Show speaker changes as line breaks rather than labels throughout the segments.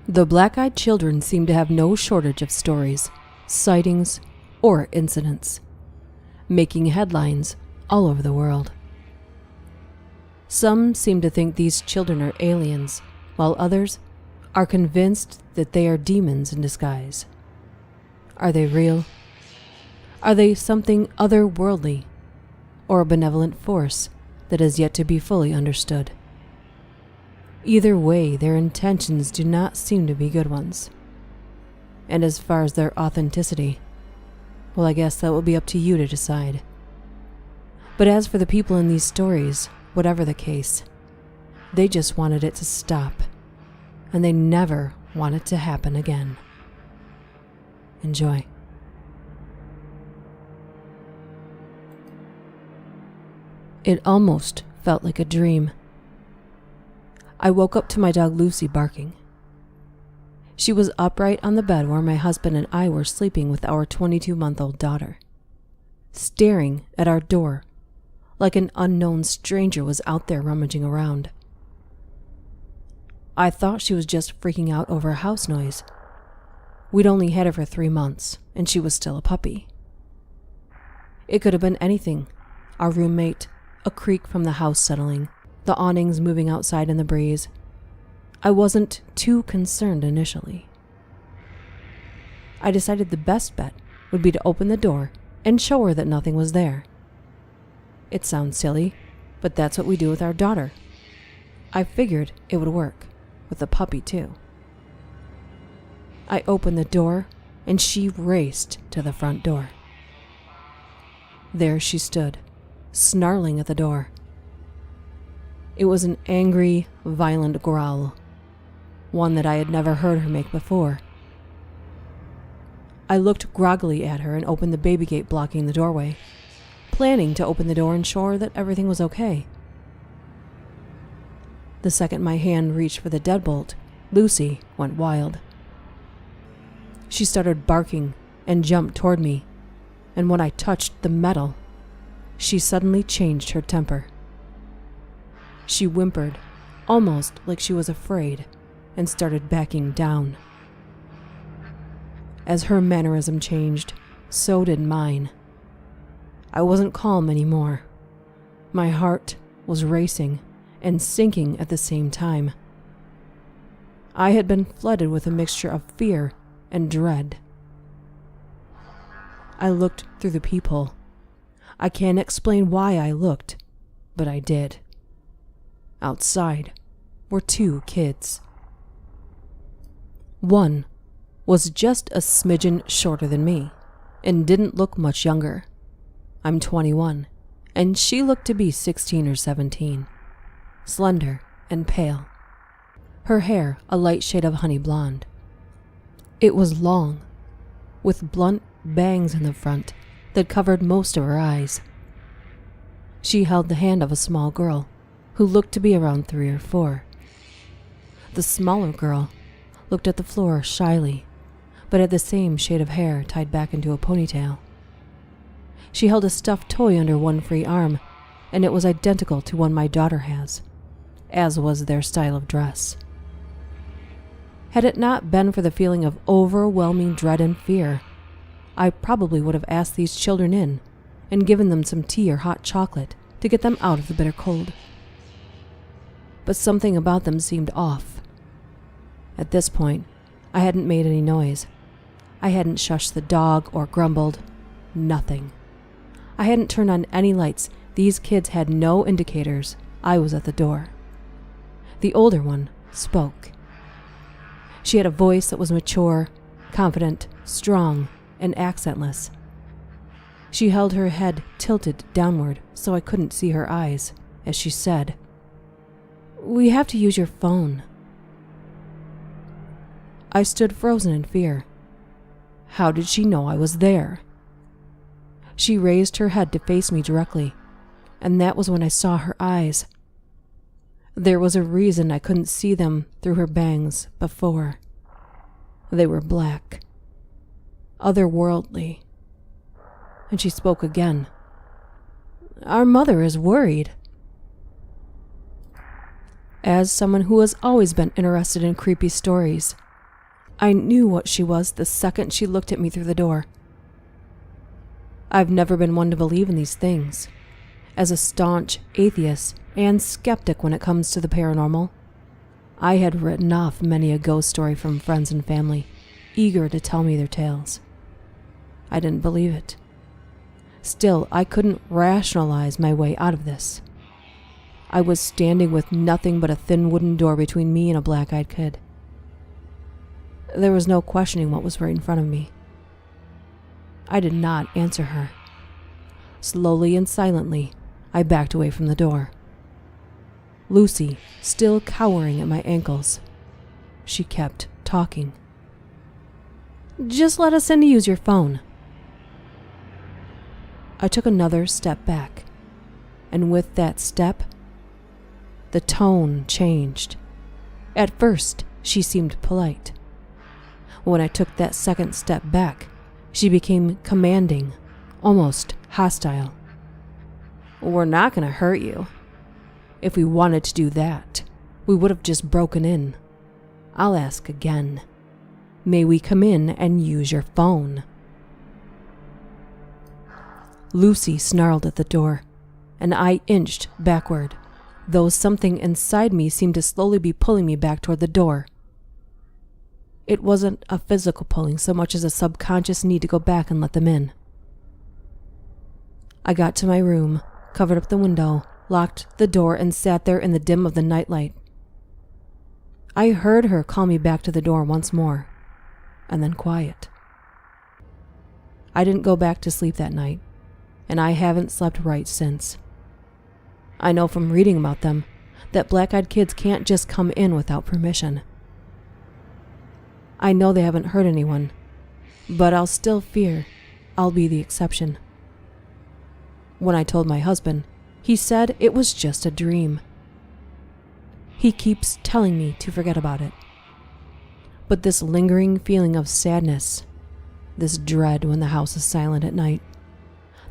The black-eyed children seem to have no shortage of stories, sightings, or incidents, making headlines all over the world. Some seem to think these children are aliens, while others are convinced that they are demons in disguise. Are they real? Are they something otherworldly, or a benevolent force that is yet to be fully understood? Either way, their intentions do not seem to be good ones. And as far as their authenticity, well, I guess that will be up to you to decide. But as for the people in these stories, whatever the case, they just wanted it to stop, and they never want it to happen again. Enjoy. It almost felt like a dream. I woke up to my dog Lucy barking. She was upright on the bed where my husband and I were sleeping with our 22-month-old daughter, staring at our door like an unknown stranger was out there rummaging around. I thought she was just freaking out over a house noise. We'd only had her for 3 months, and she was still a puppy. It could have been anything: our roommate, a creak from the house settling, the awnings moving outside in the breeze. I wasn't too concerned initially. I decided the best bet would be to open the door and show her that nothing was there. It sounds silly, but that's what we do with our daughter. I figured it would work, with the puppy too. I opened the door, and she raced to the front door. There she stood, snarling at the door. It was an angry, violent growl, one that I had never heard her make before. I looked groggily at her and opened the baby gate blocking the doorway, planning to open the door and show her that everything was okay. The second my hand reached for the deadbolt, Lucy went wild. She started barking and jumped toward me, and when I touched the metal, she suddenly changed her temper. She whimpered, almost like she was afraid, and started backing down. As her mannerism changed, so did mine. I wasn't calm anymore. My heart was racing and sinking at the same time. I had been flooded with a mixture of fear and dread. I looked through the peephole. I can't explain why I looked, but I did. Outside were 2 kids. One was just a smidgen shorter than me and didn't look much younger. I'm 21, and she looked to be 16 or 17, slender and pale. Her hair a light shade of honey blonde. It was long, with blunt bangs in the front that covered most of her eyes. She held the hand of a small girl who looked to be around 3 or 4. The smaller girl looked at the floor shyly, but had the same shade of hair tied back into a ponytail. She held a stuffed toy under one free arm, and it was identical to one my daughter has, as was their style of dress. Had it not been for the feeling of overwhelming dread and fear, I probably would have asked these children in and given them some tea or hot chocolate to get them out of the bitter cold. But something about them seemed off. At this point, I hadn't made any noise. I hadn't shushed the dog or grumbled. Nothing. I hadn't turned on any lights. These kids had no indicators. I was at the door. The older one spoke. She had a voice that was mature, confident, strong, and accentless. She held her head tilted downward so I couldn't see her eyes as she said, "We have to use your phone." I stood frozen in fear. How did she know I was there? She raised her head to face me directly, and that was when I saw her eyes. There was a reason I couldn't see them through her bangs before. They were black, otherworldly. And she spoke again. "Our mother is worried." As someone who has always been interested in creepy stories, I knew what she was the second she looked at me through the door. I've never been one to believe in these things. As a staunch atheist and skeptic when it comes to the paranormal, I had written off many a ghost story from friends and family, eager to tell me their tales. I didn't believe it. Still, I couldn't rationalize my way out of this. I was standing with nothing but a thin wooden door between me and a black-eyed kid. There was no questioning what was right in front of me. I did not answer her. Slowly and silently, I backed away from the door. Lucy, still cowering at my ankles. She kept talking. "Just let us in to use your phone." I took another step back, and with that step, the tone changed. At first, she seemed polite. When I took that second step back, she became commanding, almost hostile. "We're not going to hurt you. If we wanted to do that, we would have just broken in. I'll ask again. May we come in and use your phone?" Lucy snarled at the door, and I inched backward, though something inside me seemed to slowly be pulling me back toward the door. It wasn't a physical pulling so much as a subconscious need to go back and let them in. I got to my room, covered up the window, locked the door, and sat there in the dim of the nightlight. I heard her call me back to the door once more, and then quiet. I didn't go back to sleep that night, and I haven't slept right since. I know from reading about them that black-eyed kids can't just come in without permission. I know they haven't hurt anyone, but I'll still fear I'll be the exception. When I told my husband, he said it was just a dream. He keeps telling me to forget about it. But this lingering feeling of sadness, this dread when the house is silent at night,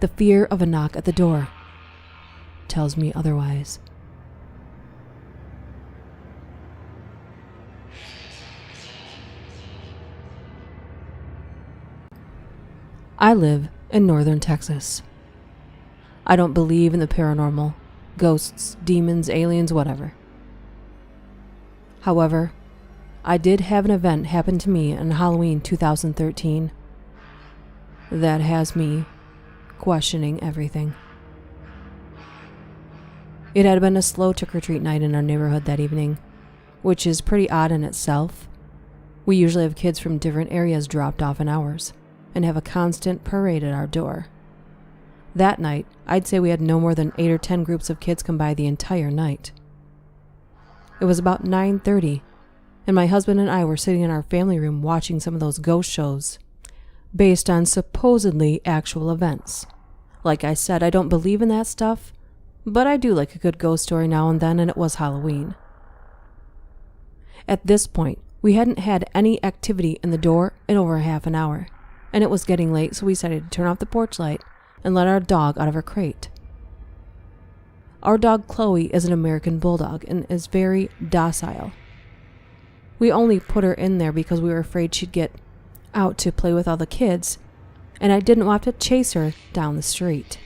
the fear of a knock at the door, tells me otherwise. I live in northern Texas. I don't believe in the paranormal, ghosts, demons, aliens, whatever. However, I did have an event happen to me on Halloween 2013 that has me questioning everything. It had been a slow trick-or-treat night in our neighborhood that evening, which is pretty odd in itself. We usually have kids from different areas dropped off in ours and have a constant parade at our door. That night, I'd say we had no more than 8 or 10 groups of kids come by the entire night. It was about 9:30, and my husband and I were sitting in our family room watching some of those ghost shows based on supposedly actual events. Like I said, I don't believe in that stuff, but I do like a good ghost story now and then, and it was Halloween. At this point, we hadn't had any activity in the door in over half an hour, and it was getting late, so we decided to turn off the porch light and let our dog out of her crate. Our dog Chloe is an American bulldog and is very docile. We only put her in there because we were afraid she'd get out to play with all the kids, and I didn't want to chase her down the street.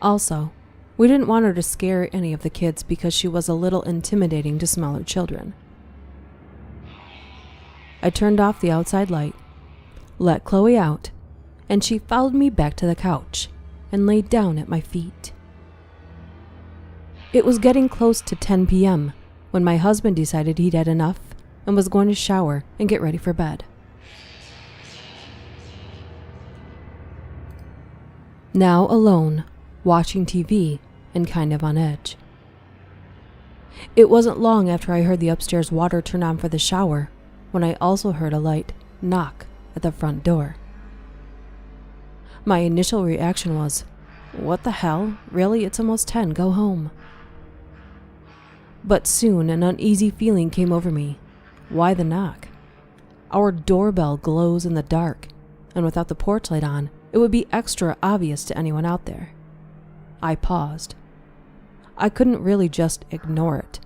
Also, we didn't want her to scare any of the kids because she was a little intimidating to smaller children. I turned off the outside light, let Chloe out, and she followed me back to the couch and laid down at my feet. It was getting close to 10 p.m. when my husband decided he'd had enough and was going to shower and get ready for bed. Now alone, watching TV and kind of on edge. It wasn't long after I heard the upstairs water turn on for the shower when I also heard a light knock at the front door. My initial reaction was, "What the hell? Really? It's almost 10. Go home." But soon an uneasy feeling came over me. Why the knock? Our doorbell glows in the dark, and without the porch light on, it would be extra obvious to anyone out there. I paused. I couldn't really just ignore it.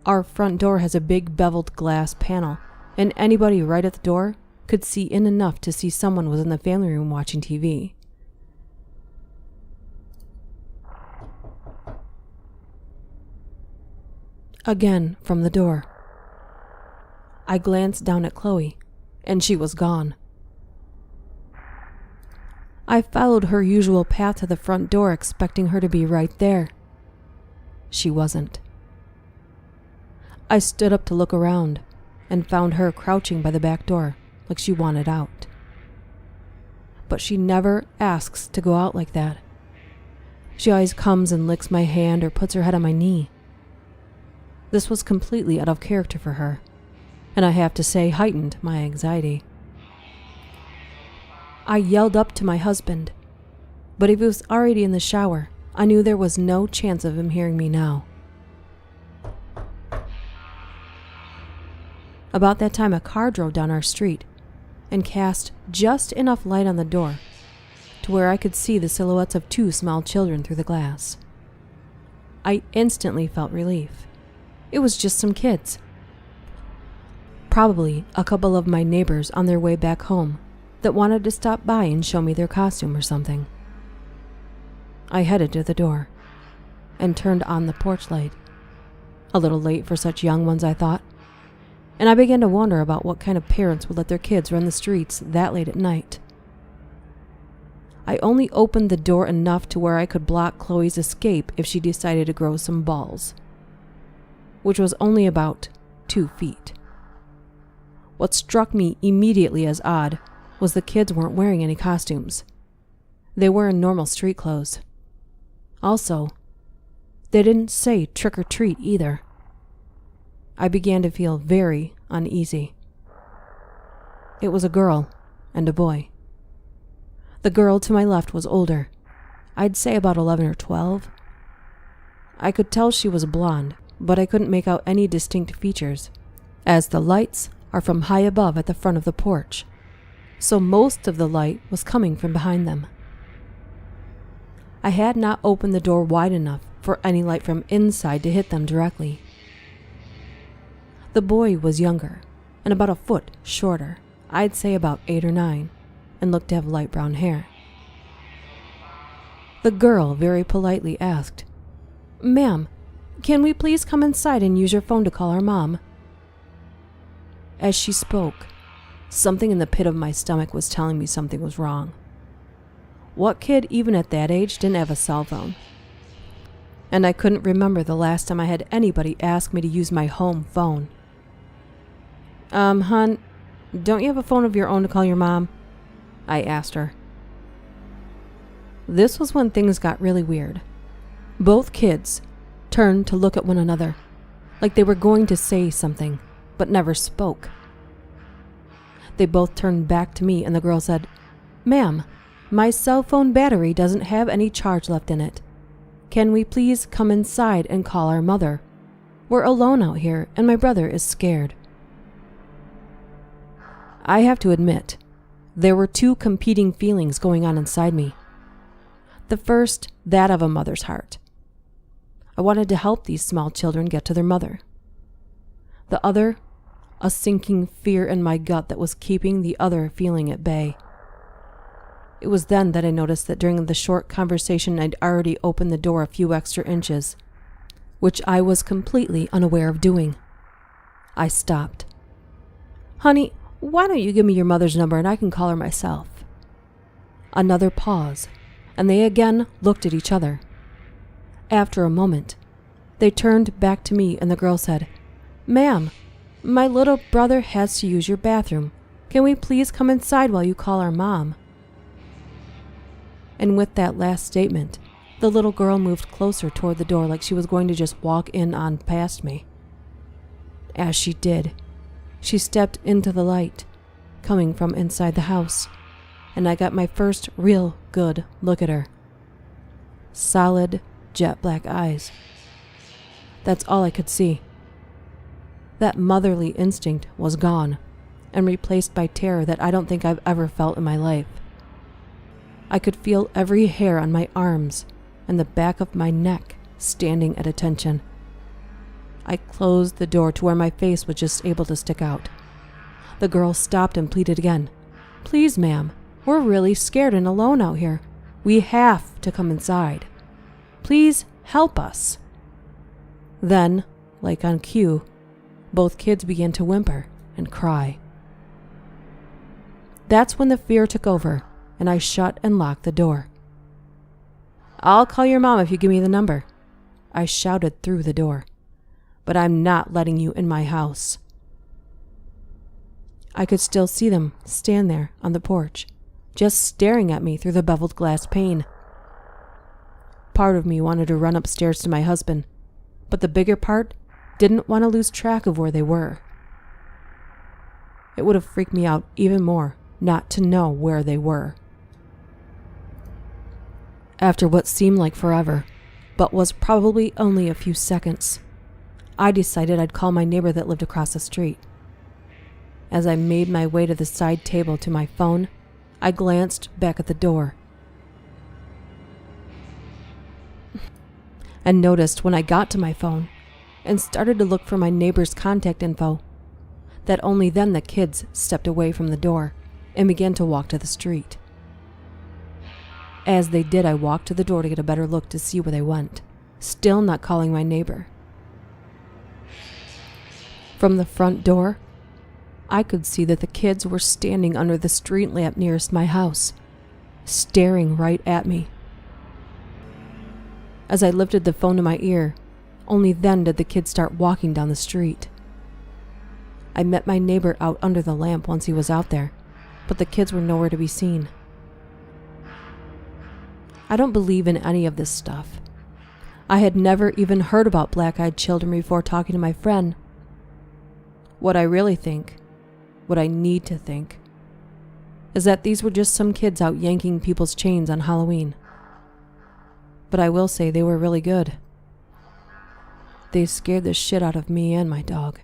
Our front door has a big beveled glass panel and anybody right at the door could see in enough to see someone was in the family room watching TV. Again from the door. I glanced down at Chloe, and she was gone. I followed her usual path to the front door, expecting her to be right there. She wasn't. I stood up to look around and found her crouching by the back door like she wanted out. But she never asks to go out like that. She always comes and licks my hand or puts her head on my knee. This was completely out of character for her, and I have to say heightened my anxiety. I yelled up to my husband, but if he was already in the shower, I knew there was no chance of him hearing me now. About that time, a car drove down our street and cast just enough light on the door to where I could see the silhouettes of 2 small children through the glass. I instantly felt relief. It was just some kids. Probably a couple of my neighbors on their way back home that wanted to stop by and show me their costume or something. I headed to the door and turned on the porch light. A little late for such young ones, I thought, and I began to wonder about what kind of parents would let their kids run the streets that late at night. I only opened the door enough to where I could block Chloe's escape if she decided to grow some balls, which was only about 2 feet. What struck me immediately as odd was the kids weren't wearing any costumes. They were in normal street clothes. Also, they didn't say trick or treat either. I began to feel very uneasy. It was a girl and a boy. The girl to my left was older. I'd say about 11 or 12. I could tell she was blonde, but I couldn't make out any distinct features, as the lights are from high above at the front of the porch, so most of the light was coming from behind them. I had not opened the door wide enough for any light from inside to hit them directly. The boy was younger and about a foot shorter, I'd say about 8 or 9, and looked to have light brown hair. The girl very politely asked, "Ma'am, can we please come inside and use your phone to call our mom?" As she spoke, something in the pit of my stomach was telling me something was wrong. What kid, even at that age, didn't have a cell phone? And I couldn't remember the last time I had anybody ask me to use my home phone. Hon, don't you have a phone of your own to call your mom?" I asked her. This was when things got really weird. Both kids turned to look at one another, like they were going to say something, but never spoke. They both turned back to me, and the girl said, "Ma'am, my cell phone battery doesn't have any charge left in it. Can we please come inside and call our mother? We're alone out here, and my brother is scared." I have to admit, there were 2 competing feelings going on inside me. The first, that of a mother's heart. I wanted to help these small children get to their mother. The other, a sinking fear in my gut that was keeping the other feeling at bay. It was then that I noticed that during the short conversation I'd already opened the door a few extra inches, which I was completely unaware of doing. I stopped. "Honey, why don't you give me your mother's number and I can call her myself?" Another pause, and they again looked at each other. After a moment, they turned back to me and the girl said, "Ma'am, my little brother has to use your bathroom. Can we please come inside while you call our mom?" And with that last statement, the little girl moved closer toward the door like she was going to just walk in on past me. As she did, she stepped into the light, coming from inside the house, and I got my first real good look at her. Solid, jet black eyes. That's all I could see. That motherly instinct was gone and replaced by terror that I don't think I've ever felt in my life. I could feel every hair on my arms and the back of my neck standing at attention. I closed the door to where my face was just able to stick out. The girl stopped and pleaded again. "Please, ma'am, we're really scared and alone out here. We have to come inside. Please help us." Then, like on cue, both kids began to whimper and cry. That's when the fear took over, and I shut and locked the door. "I'll call your mom if you give me the number," I shouted through the door. "But I'm not letting you in my house." I could still see them stand there on the porch, just staring at me through the beveled glass pane. Part of me wanted to run upstairs to my husband, but the bigger part didn't want to lose track of where they were. It would have freaked me out even more not to know where they were. After what seemed like forever, but was probably only a few seconds, I decided I'd call my neighbor that lived across the street. As I made my way to the side table to my phone, I glanced back at the door and noticed when I got to my phone and started to look for my neighbor's contact info that only then the kids stepped away from the door and began to walk to the street. As they did, I walked to the door to get a better look to see where they went, still not calling my neighbor. From the front door, I could see that the kids were standing under the street lamp nearest my house, staring right at me. As I lifted the phone to my ear, only then did the kids start walking down the street. I met my neighbor out under the lamp once he was out there, but the kids were nowhere to be seen. I don't believe in any of this stuff. I had never even heard about black-eyed children before talking to my friend. What I really think, what I need to think, is that these were just some kids out yanking people's chains on Halloween. But I will say they were really good. They scared the shit out of me and my dog.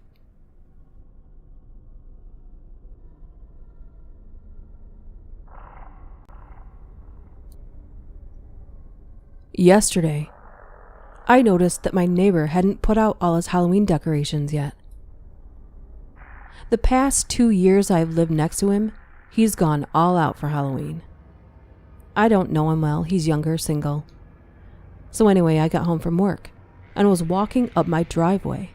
Yesterday, I noticed that my neighbor hadn't put out all his Halloween decorations yet. The past 2 years I've lived next to him, he's gone all out for Halloween. I don't know him well, he's younger, single. So anyway, I got home from work and was walking up my driveway.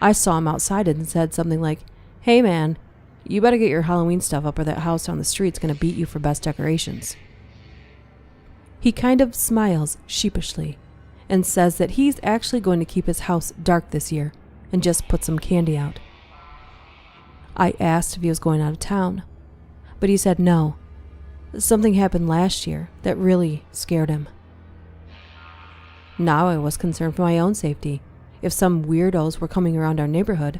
I saw him outside and said something like, "Hey man, you better get your Halloween stuff up or that house down the street's gonna beat you for best decorations." He kind of smiles sheepishly and says that he's actually going to keep his house dark this year and just put some candy out. I asked if he was going out of town, but he said no. Something happened last year that really scared him. Now I was concerned for my own safety, if some weirdos were coming around our neighborhood.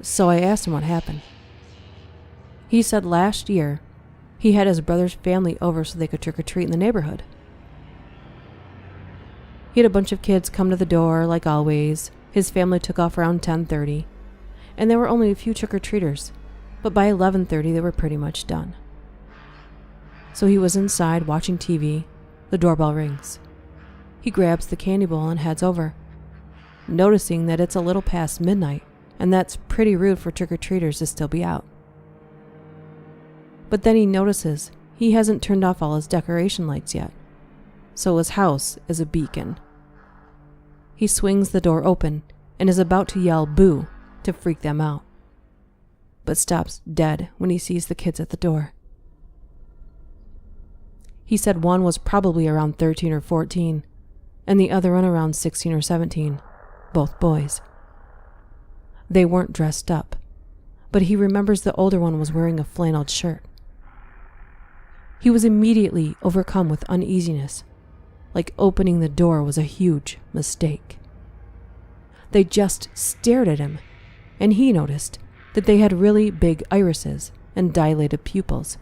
So I asked him what happened. He said last year he had his brother's family over so they could trick-or-treat in the neighborhood. He had a bunch of kids come to the door, like always. His family took off around 10:30, and there were only a few trick-or-treaters, but by 11:30 they were pretty much done. So he was inside watching TV. The doorbell rings. He grabs the candy bowl and heads over, noticing that it's a little past midnight, and that's pretty rude for trick-or-treaters to still be out. But then he notices he hasn't turned off all his decoration lights yet, so his house is a beacon. He swings the door open and is about to yell "boo" to freak them out, but stops dead when he sees the kids at the door. He said one was probably around 13 or 14, and the other one around 16 or 17, both boys. They weren't dressed up, but he remembers the older one was wearing a flannel shirt. He was immediately overcome with uneasiness, like opening the door was a huge mistake. They just stared at him, and he noticed that they had really big irises and dilated pupils.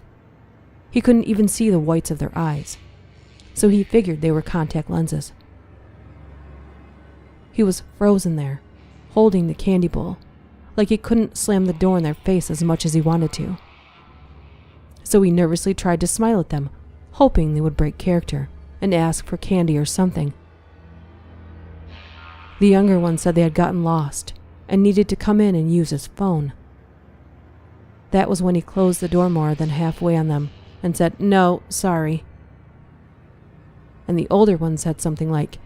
He couldn't even see the whites of their eyes, so he figured they were contact lenses. He was frozen there, holding the candy bowl, like he couldn't slam the door in their face as much as he wanted to. So he nervously tried to smile at them, hoping they would break character and ask for candy or something. The younger one said they had gotten lost and needed to come in and use his phone. That was when he closed the door more than halfway on them and said, "No, sorry." And the older one said something like,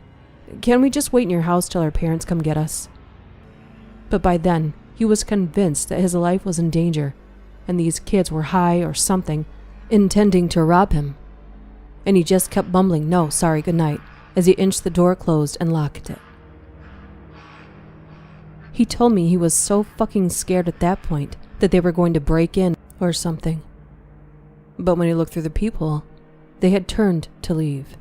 "Can we just wait in your house till our parents come get us?" But by then, he was convinced that his life was in danger and these kids were high or something, intending to rob him. And he just kept mumbling, "No, sorry, good night," as he inched the door closed and locked it. He told me he was so fucking scared at that point that they were going to break in or something. But when he looked through the peephole, they had turned to leave.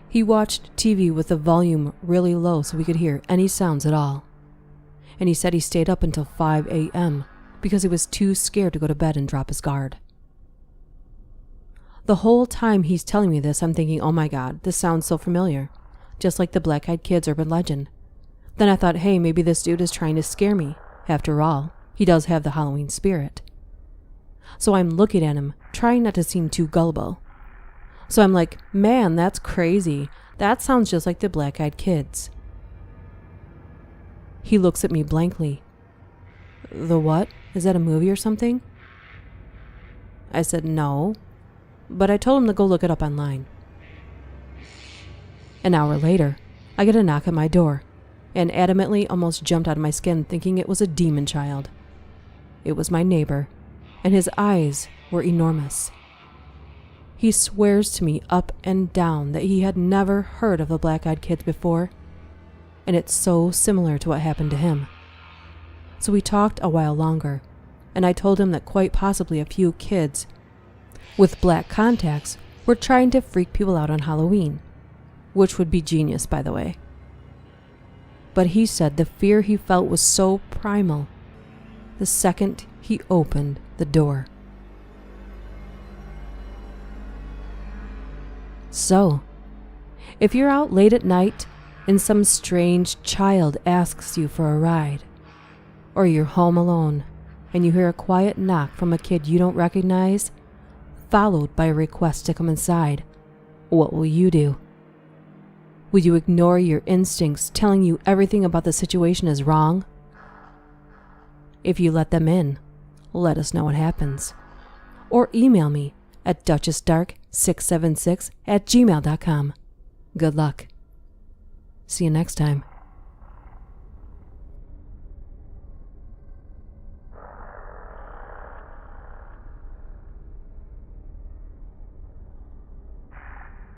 He watched TV with the volume really low so he could hear any sounds at all. And he said he stayed up until 5 a.m. because he was too scared to go to bed and drop his guard. The whole time he's telling me this, I'm thinking, oh my God, this sounds so familiar, just like the Black-Eyed Kids urban legend. Then I thought, hey, maybe this dude is trying to scare me. After all, he does have the Halloween spirit. So I'm looking at him, trying not to seem too gullible. So I'm like, man, that's crazy. That sounds just like the Black-Eyed Kids. He looks at me blankly. The what? Is that a movie or something? I said no, but I told him to go look it up online. An hour later, I get a knock at my door, and adamantly almost jumped out of my skin thinking it was a demon child. It was my neighbor, and his eyes were enormous. He swears to me up and down that he had never heard of the Black-Eyed Kids before, and it's so similar to what happened to him. So we talked a while longer, and I told him that quite possibly a few kids with black contacts were trying to freak people out on Halloween, which would be genius, by the way. But he said the fear he felt was so primal the second he opened the door. So, if you're out late at night and some strange child asks you for a ride, or you're home alone and you hear a quiet knock from a kid you don't recognize, followed by a request to come inside, what will you do? Will you ignore your instincts telling you everything about the situation is wrong? If you let them in, let us know what happens. Or email me at DuchessDark676@gmail.com. Good luck. See you next time.